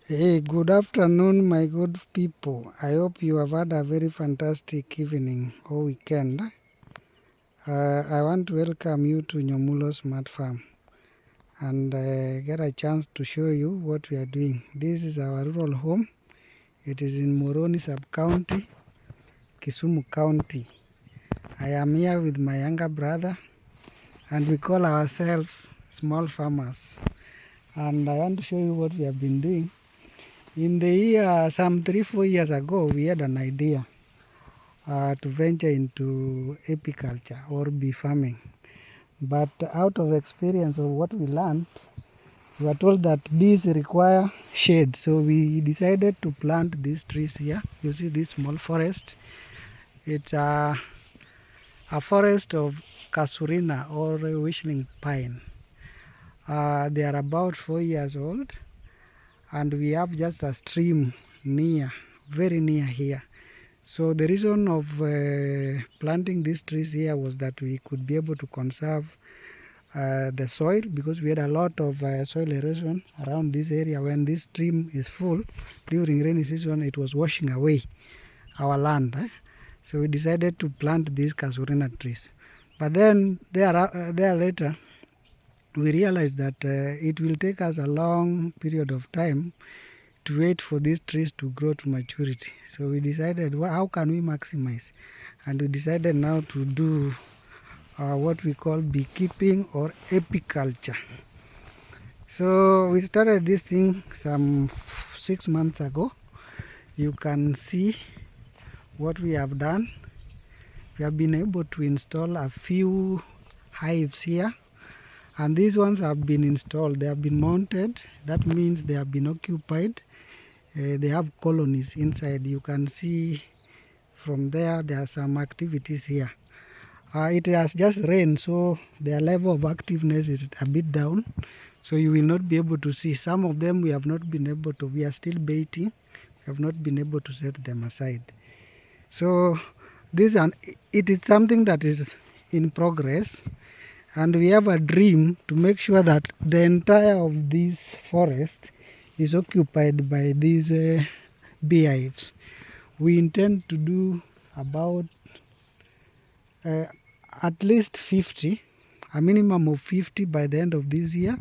Hey, good afternoon, my good people. I hope you have had a very fantastic evening or weekend. I want to welcome you to Nyomulo Smart Farm and get a chance to show you what we are doing. This is our rural home. It is in Moroni Sub-County, Kisumu County. I am here with my younger brother and we call ourselves small farmers. And I want to show you what we have been doing. In the year, some 3-4 years ago, we had an idea to venture into apiculture or bee farming. But out of experience of what we learned, we were told that bees require shade. So we decided to plant these trees here. You see this small forest. It's a forest of Casuarina or whistling pine. They are about 4 years old and we have just a stream near, very near here. So the reason of planting these trees here was that we could be able to conserve the soil, because we had a lot of soil erosion around this area. When this stream is full during rainy season, it was washing away our land. So we decided to plant these casuarina trees. But then there later, we realized that it will take us a long period of time to wait for these trees to grow to maturity. So we decided, well, how can we maximize? And we decided now to do what we call beekeeping or apiculture. So we started this thing some 6 months ago. You can see what we have done. We have been able to install a few hives here, and these ones have been installed. They have been mounted. That means they have been occupied. They have colonies inside. You can see from there are some activities here. It has just rained, so their level of activeness is a bit down, so you will not be able to see. Some of them we have not been able to, we are still baiting, we have not been able to set them aside. So it is something that is in progress, and we have a dream to make sure that the entire of this forest is occupied by these beehives. We intend to do about uh, at least 50, a minimum of 50 by the end of this year.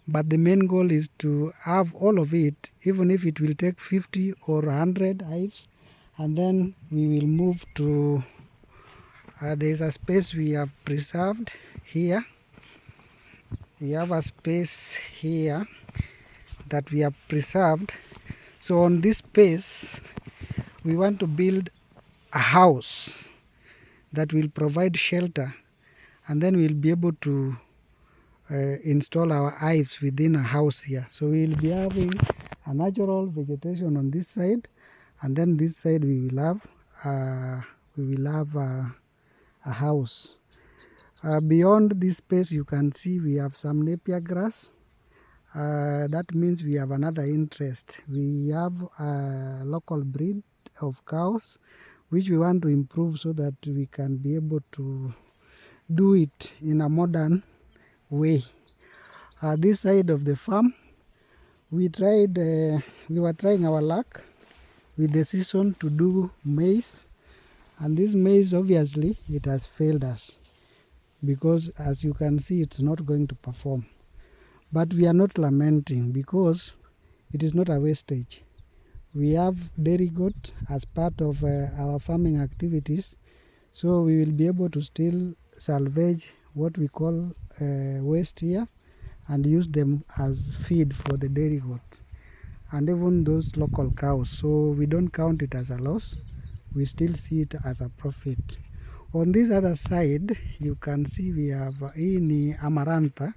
But the main goal is to have all of it, even if it will take 50 or 100 hives, and then we will move to, there is a space we have preserved here. We have a space here that we have preserved. So on this space, we want to build a house that will provide shelter, and then we'll be able to install our hives within a house here. So we'll be having a natural vegetation on this side, and then this side we will have a house. Beyond this space, you can see we have some napier grass. That means we have another interest. We have a local breed of cows which we want to improve so that we can be able to do it in a modern way. This side of the farm, we were trying our luck with the season to do maize, and this maize obviously it has failed us, because as you can see it's not going to perform. But we are not lamenting, because it is not a wastage. We have dairy goat as part of our farming activities, so we will be able to still salvage what we call waste here and use them as feed for the dairy goats and even those local cows. So we don't count it as a loss, we still see it as a profit. On this other side, you can see we have ini amarantha.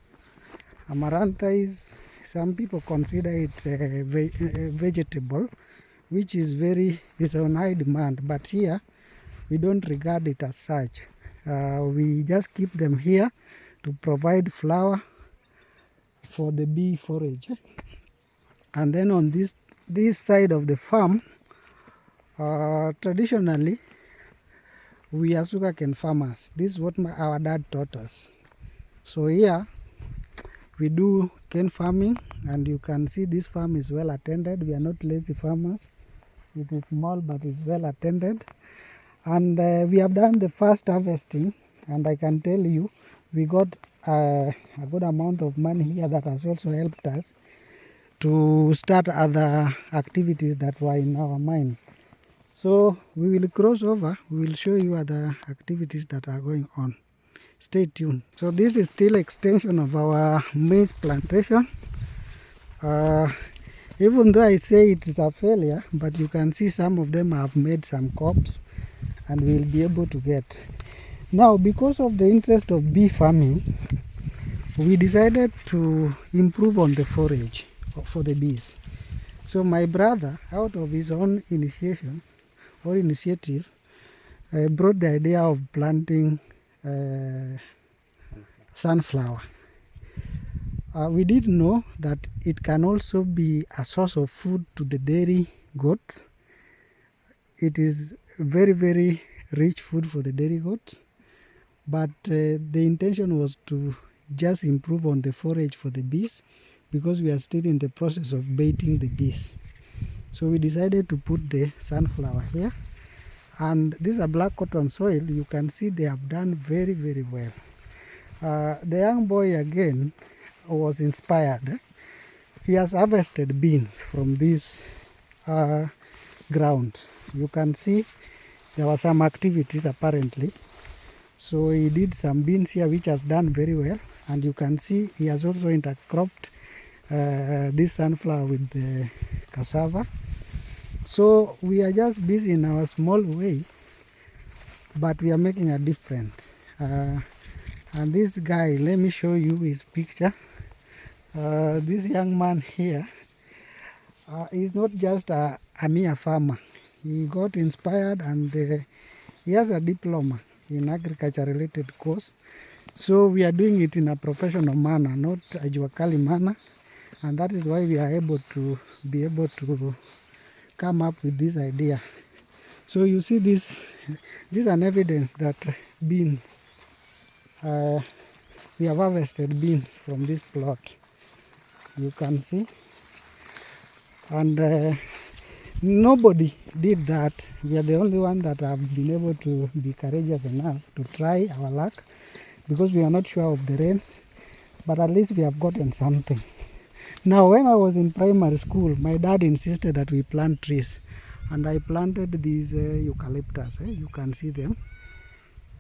Amarantha is, some people consider it a vegetable, which is on high demand, but here we don't regard it as such. We just keep them here to provide flour for the bee forage. And then on this side of the farm, traditionally we are sugarcane farmers. This is what our dad taught us. So here we do cane farming, and you can see this farm is well attended. We are not lazy farmers. It is small, but it's well attended. And we have done the first harvesting, and I can tell you we got a good amount of money here that has also helped us to start other activities that were in our mind. So we will cross over, we will show you other activities that are going on. Stay tuned. So this is still extension of our maize plantation. Even though I say it is a failure, but you can see some of them have made some crops and we'll be able to get. Now, because of the interest of bee farming, we decided to improve on the forage for the bees. So my brother, out of his own initiative, brought the idea of planting sunflower. We didn't know that it can also be a source of food to the dairy goats. It is very, very rich food for the dairy goats. But the intention was to just improve on the forage for the bees, because we are still in the process of baiting the geese. So we decided to put the sunflower here. And this is a black cotton soil. You can see they have done very, very well. The young boy again was inspired. He has harvested beans from this ground. You can see there were some activities apparently. So he did some beans here, which has done very well. And you can see he has also intercropped this sunflower with the cassava. So we are just busy in our small way, but we are making a difference. And this guy, let me show you his picture. This young man here is not just a mere farmer. He got inspired and he has a diploma in agriculture related course. So we are doing it in a professional manner, not a juakali manner. And that is why we are able to come up with this idea. So you see this is an evidence that beans, we have harvested beans from this plot. You can see. And nobody did that. We are the only one that have been able to be courageous enough to try our luck, because we are not sure of the rains, but at least we have gotten something. Now, when I was in primary school, my dad insisted that we plant trees, and I planted these eucalyptus. You can see them.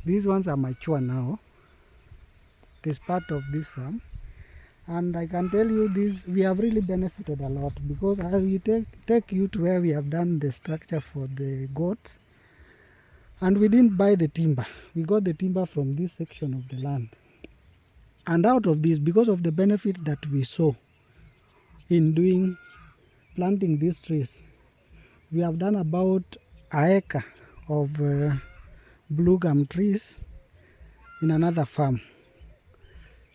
These ones are mature now. It is part of this farm. And I can tell you this, we have really benefited a lot, because I will take you to where we have done the structure for the goats. And we didn't buy the timber. We got the timber from this section of the land. And out of this, because of the benefit that we saw in planting these trees, we have done about an acre of blue gum trees in another farm.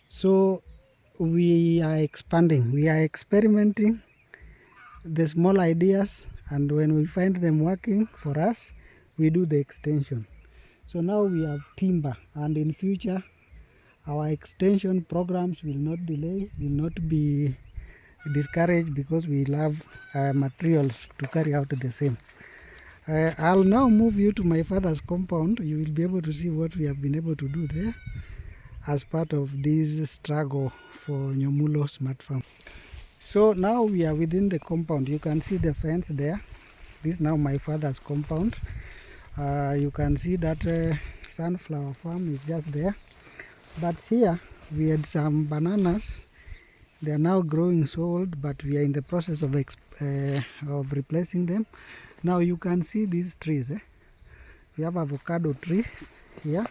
So we are expanding, we are experimenting the small ideas, and when we find them working for us, we do the extension. So now we have timber, and in future our extension programs will not delay, will not be discouraged, because we love materials to carry out the same. I'll now move you to my father's compound. You will be able to see what we have been able to do there as part of this struggle for Nyomulo Smart Farm. So now we are within the compound. You can see the fence there. This is now my father's compound. You can see that sunflower farm is just there. But here we had some bananas. They are now growing so old, but we are in the process of replacing them. Now you can see these trees. We have avocado trees here.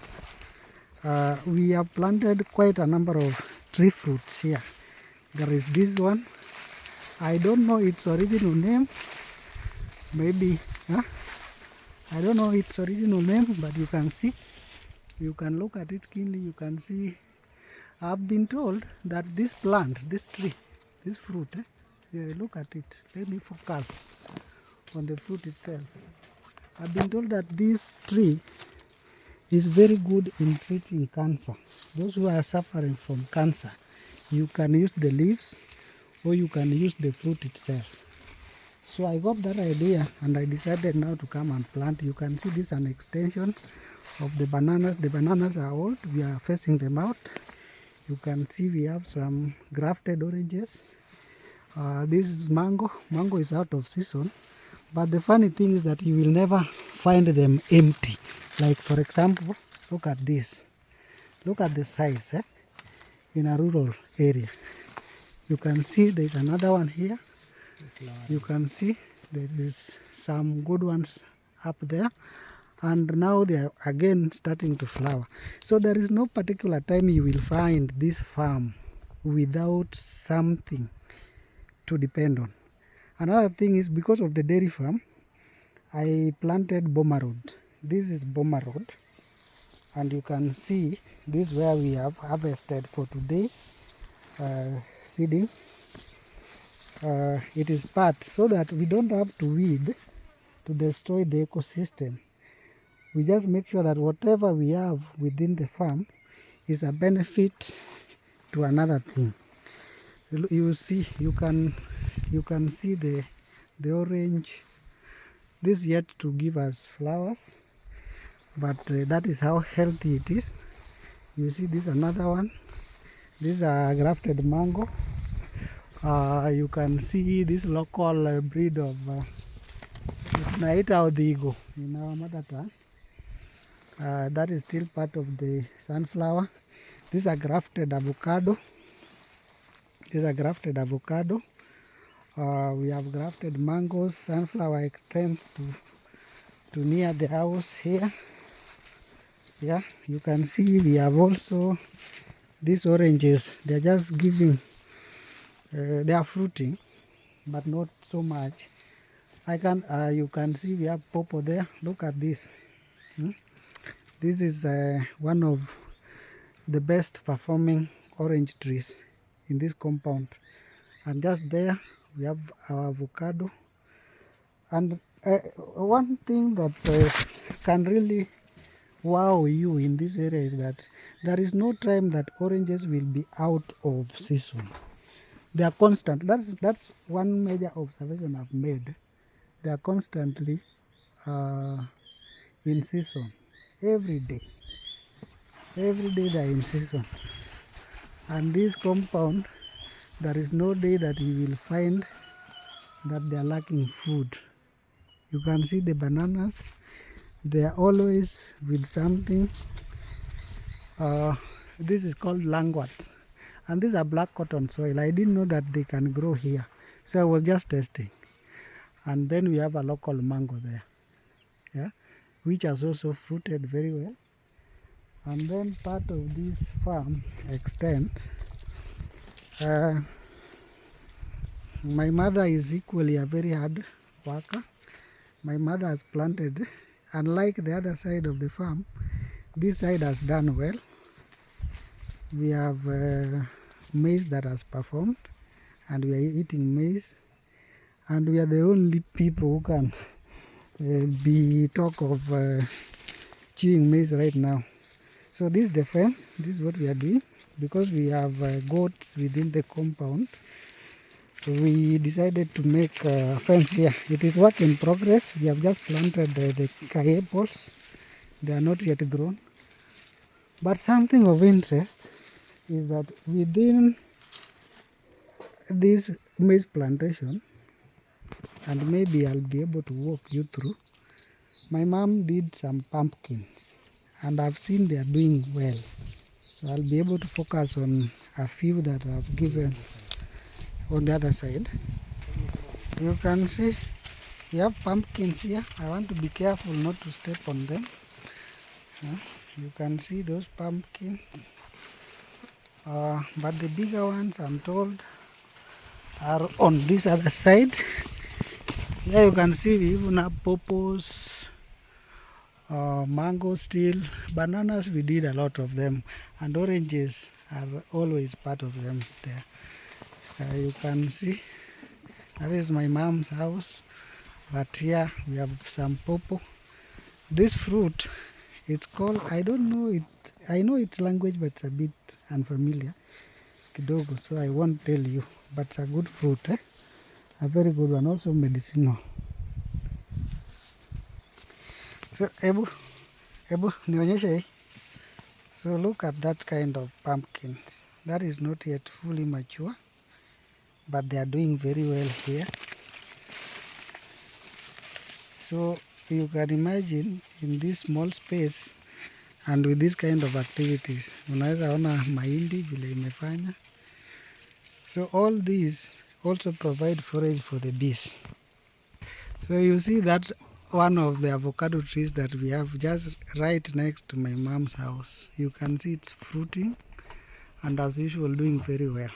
We have planted quite a number of tree fruits here. There is this one. I don't know its original name. Maybe, I don't know its original name, but you can see. You can look at it keenly. You can see. I've been told that this plant, this tree, this fruit, look at it. Let me focus on the fruit itself. I've been told that this tree is very good in treating cancer. Those who are suffering from cancer, you can use the leaves or you can use the fruit itself. So I got that idea and I decided now to come and plant. You can see this is an extension of the bananas. The bananas are old. We are facing them out. You can see we have some grafted oranges. This is mango. Mango is out of season. But the funny thing is that you will never find them empty. Like for example, look at this. Look at the size in a rural area. You can see there is another one here. You can see there is some good ones up there. And now they are again starting to flower. So there is no particular time you will find this farm without something to depend on. Another thing is because of the dairy farm, I planted Boma Road. This is Boma Road. And you can see this is where we have harvested for today feeding. It is part so that we don't have to weed to destroy the ecosystem. We just make sure that whatever we have within the farm is a benefit to another thing. You see, you can see the orange. This yet to give us flowers, but that is how healthy it is. You see, this another one. This is a grafted mango. You can see this local breed of tunaita odigo in our mother tongue. That is still part of the sunflower. This is a grafted avocado. This is a grafted avocado. We have grafted mangoes. Sunflower extends to near the house here. Yeah, you can see we have also these oranges. They are just giving, they are fruiting, but not so much. You can see we have pawpaw there. Look at this. This is one of the best performing orange trees in this compound. And just there we have our avocado. And one thing that can really wow you in this area is that there is no time that oranges will be out of season. They are constant. That's one major observation I've made. They are constantly in season. Every day they are in season. And this compound, there is no day that you will find that they are lacking food. You can see the bananas. They are always with something. This is called langwats. And these are black cotton soil. I didn't know that they can grow here. So I was just testing. And then we have a local mango there, yeah, which has also fruited very well. And then part of this farm extent. My mother is equally a very hard worker. My mother has planted, unlike the other side of the farm, this side has done well. We have maize that has performed, and we are eating maize, and we are the only people who can be talk of chewing maize right now. So this is the fence. This is what we are doing. Because we have goats within the compound, we decided to make a fence here. It is work in progress. We have just planted the key apples. They are not yet grown. But something of interest is that within this maize plantation, and maybe I'll be able to walk you through, my mom did some pumpkins, and I've seen they are doing well. So I'll be able to focus on a few that I've given on the other side. You can see we have pumpkins here. I want to be careful not to step on them. You can see those pumpkins. But the bigger ones, I'm told, are on this other side. Here you can see we even have pawpaws, mango still, bananas we did a lot of them, and oranges are always part of them there. You can see that is my mom's house, but here we have some pawpaw. This fruit, it's called, I don't know it, I know its language, but it's a bit unfamiliar. kidogo, so I won't tell you, but it's a good fruit, a very good one, also medicinal. So ebu nionyeshe hii. So look at that kind of pumpkins. That is not yet fully mature, but they are doing very well here. So you can imagine in this small space and with this kind of activities, unaweza ona mahindi vile imefanya. So all these also provide forage for the bees. So you see that one of the avocado trees that we have just right next to my mom's house. You can see it's fruiting and as usual doing very well.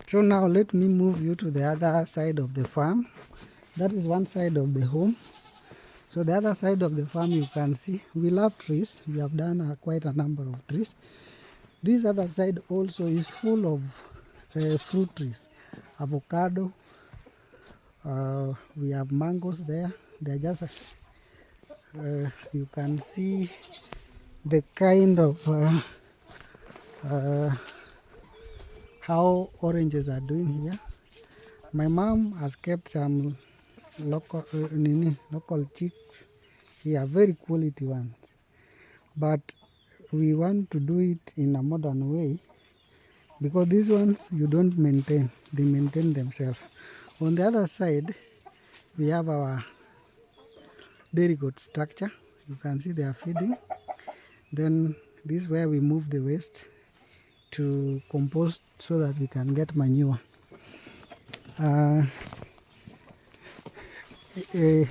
So now let me move you to the other side of the farm. That is one side of the home. So the other side of the farm you can see we love trees. We have done quite a number of trees. This other side also is full of fruit trees, avocado. We have mangoes there. They're just you can see the kind of how oranges are doing here. My mom has kept some local chicks here, very quality ones, but we want to do it in a modern way because these ones you don't maintain, they maintain themselves. On the other side we have our dairy goat structure. You can see they are feeding. Then this is where we move the waste to compost so that we can get manure. There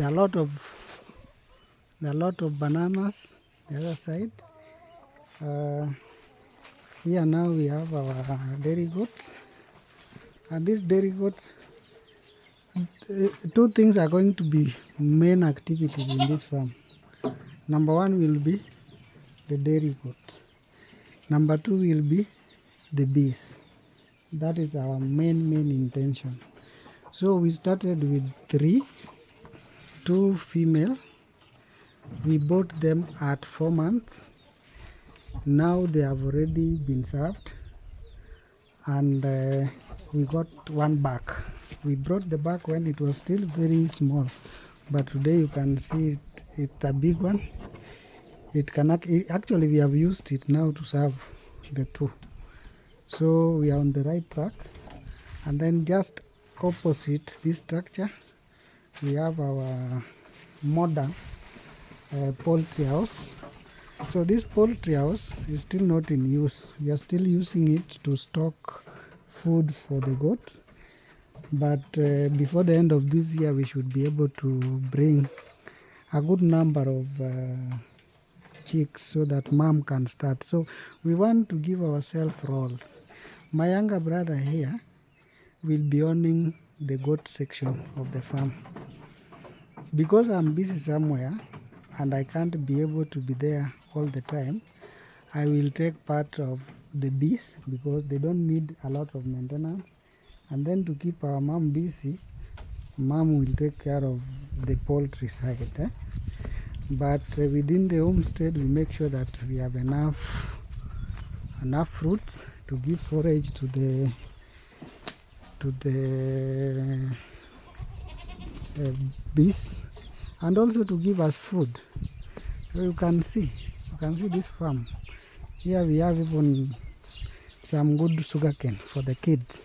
are a lot of bananas the other side. Here now we have our dairy goats, and these dairy goats, two things are going to be main activities in this farm. Number one will be the dairy goat. Number two will be the bees. That is our main intention. So we started with 3, 2 female. We bought them at 4 months. Now they have already been served, and we got one back. We brought the back when it was still very small, but today you can see it's a big one. It can actually we have used it now to serve the 2. So we are on the right track. And then just opposite this structure we have our modern poultry house. So this poultry house is still not in use. We are still using it to stock food for the goats, but before the end of this year we should be able to bring a good number of chicks so that mom can start. So we want to give ourselves roles. My younger brother here will be owning the goat section of the farm. Because I'm busy somewhere and I can't be able to be there all the time, I will take part of the bees because they don't need a lot of maintenance. And then to keep our mom busy, mom will take care of the poultry side. But within the homestead, we make sure that we have enough fruits to give forage to the bees, and also to give us food. So you can see this farm. Here we have even some good sugarcane for the kids.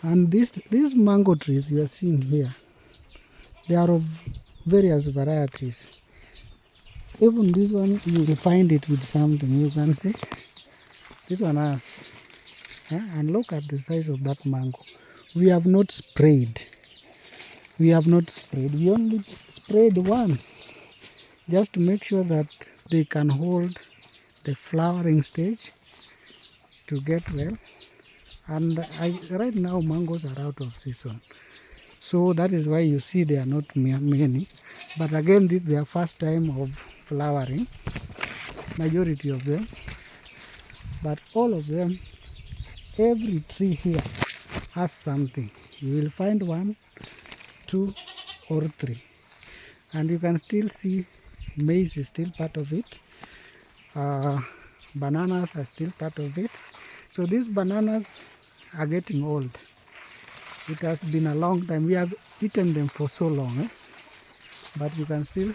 And these mango trees you are seeing here, they are of various varieties. Even this one, you will find it with something. You can see this one has, and look at the size of that mango. We have not sprayed. We only sprayed one, just to make sure that they can hold the flowering stage to get well. And right now mangoes are out of season, so that is why you see they are not many. But again, this is their first time of flowering, majority of them. But all of them, every tree here has something. You will find 1, 2 or 3, and you can still see maize is still part of it. Bananas are still part of it. So these bananas are getting old. It has been a long time. We have eaten them for so long, but you can still,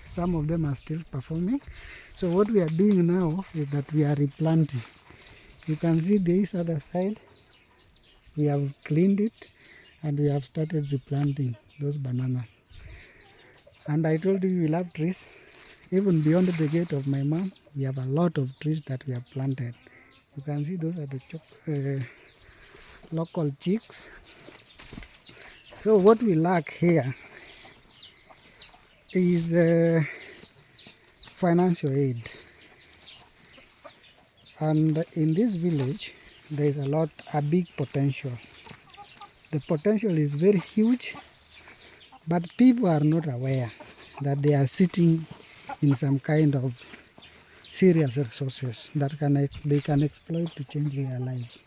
some of them are still performing. So what we are doing now is that we are replanting. You can see this other side, we have cleaned it and we have started replanting those bananas. And I told you we love trees. Even beyond the gate of my mom, we have a lot of trees that we have planted. You can see those are the local chicks. So what we lack here is financial aid. And in this village, there is a big potential. The potential is very huge, but people are not aware that they are sitting in some kind of serious resources that they can exploit to change their lives.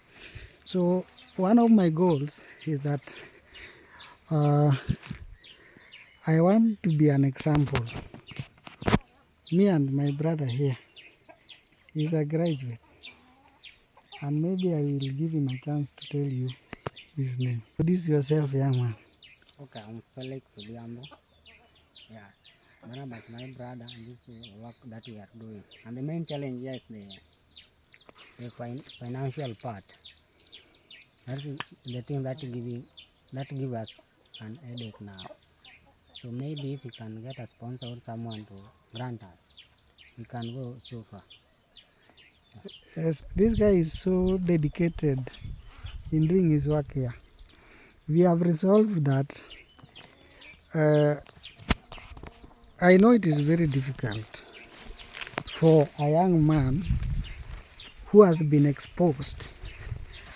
So one of my goals is that I want to be an example. Me and my brother here is a graduate, and maybe I will give him a chance to tell you his name. Introduce yourself, young man. Okay, I'm Felix Obiambo. Yeah, Barnabas is my brother, and this is the work that we are doing. And the main challenge here is the financial part. That's the thing that give us an headache now. So maybe if we can get a sponsor or someone to grant us, we can go so far. Yes, this guy is so dedicated in doing his work here. We have resolved that. I know it is very difficult for a young man who has been exposed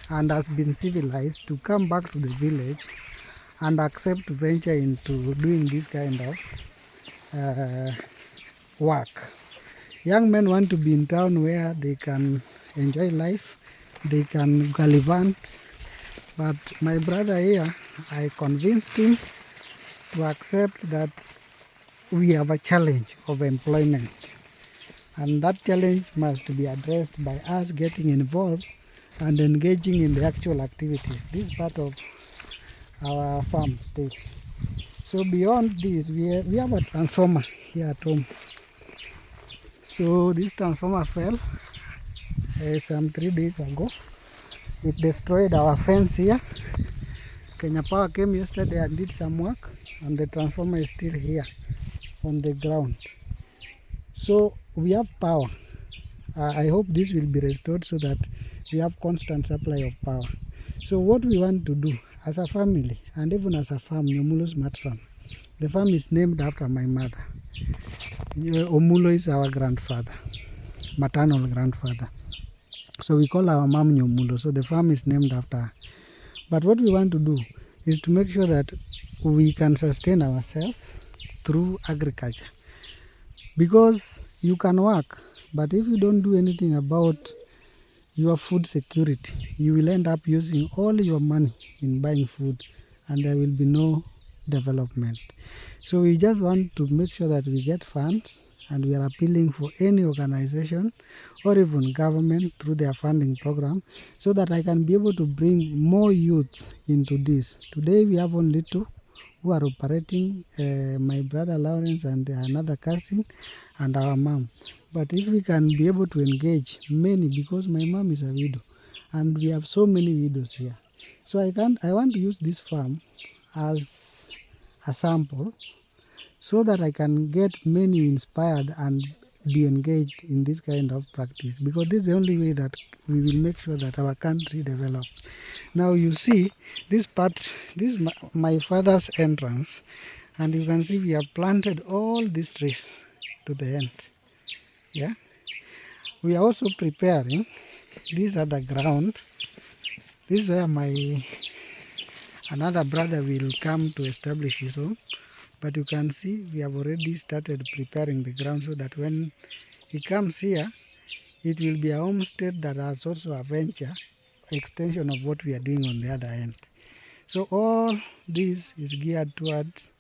and has been civilized to come back to the village and accept to venture into doing this kind of work. Young men want to be in town where they can enjoy life, they can gallivant, but my brother here, I convinced him to accept that we have a challenge of employment, and that challenge must be addressed by us getting involved and engaging in the actual activities. This is part of our farm state. So beyond this, we have a transformer here at home. So this transformer fell some 3 days ago. It destroyed our fence here. Kenya Power came yesterday and did some work, and the transformer is still here on the ground. So we have power. I hope this will be restored so that we have constant supply of power. So what we want to do as a family and even as a farm, Nyomulo Smart Farm, the farm is named after my mother. Omulo is our grandfather, maternal grandfather. So we call our mom Nyomulo, so the farm is named after her. But what we want to do is to make sure that we can sustain ourselves through agriculture. Because you can work, but if you don't do anything about your food security, you will end up using all your money in buying food and there will be no development. So we just want to make sure that we get funds, and we are appealing for any organization or even government through their funding program so that I can be able to bring more youth into this. Today we have only 2 who are operating, my brother Lawrence and another cousin and our mom. But if we can be able to engage many, because my mom is a widow and we have so many widows here. So I want to use this farm as a sample so that I can get many inspired and be engaged in this kind of practice, because this is the only way that we will make sure that our country develops. Now you see this part, this is my father's entrance, and you can see we have planted all these trees to the end. Yeah, we are also preparing, these are the ground, this is where another brother will come to establish his home. But you can see we have already started preparing the ground so that when he comes here, it will be a homestead that has also a venture extension of what we are doing on the other end. So all this is geared towards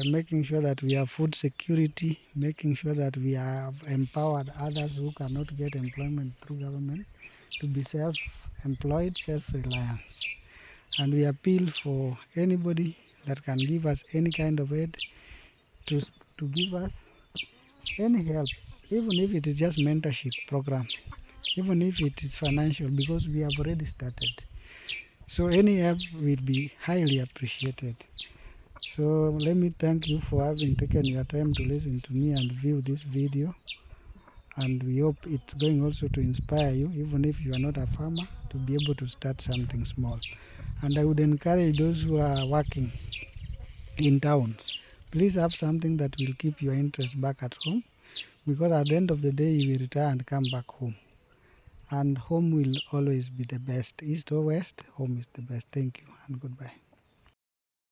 making sure that we have food security, making sure that we have empowered others who cannot get employment through government, to be self-employed, self-reliance. And we appeal for anybody that can give us any kind of aid to, to give us any help, even if it is just mentorship program, even if it is financial, because we have already started. So any help will be highly appreciated. So let me thank you for having taken your time to listen to me and view this video. And we hope it's going also to inspire you, even if you are not a farmer, to be able to start something small. And I would encourage those who are working in towns, please have something that will keep your interest back at home, because at the end of the day you will retire and come back home. And home will always be the best. East or west, home is the best. Thank you and goodbye.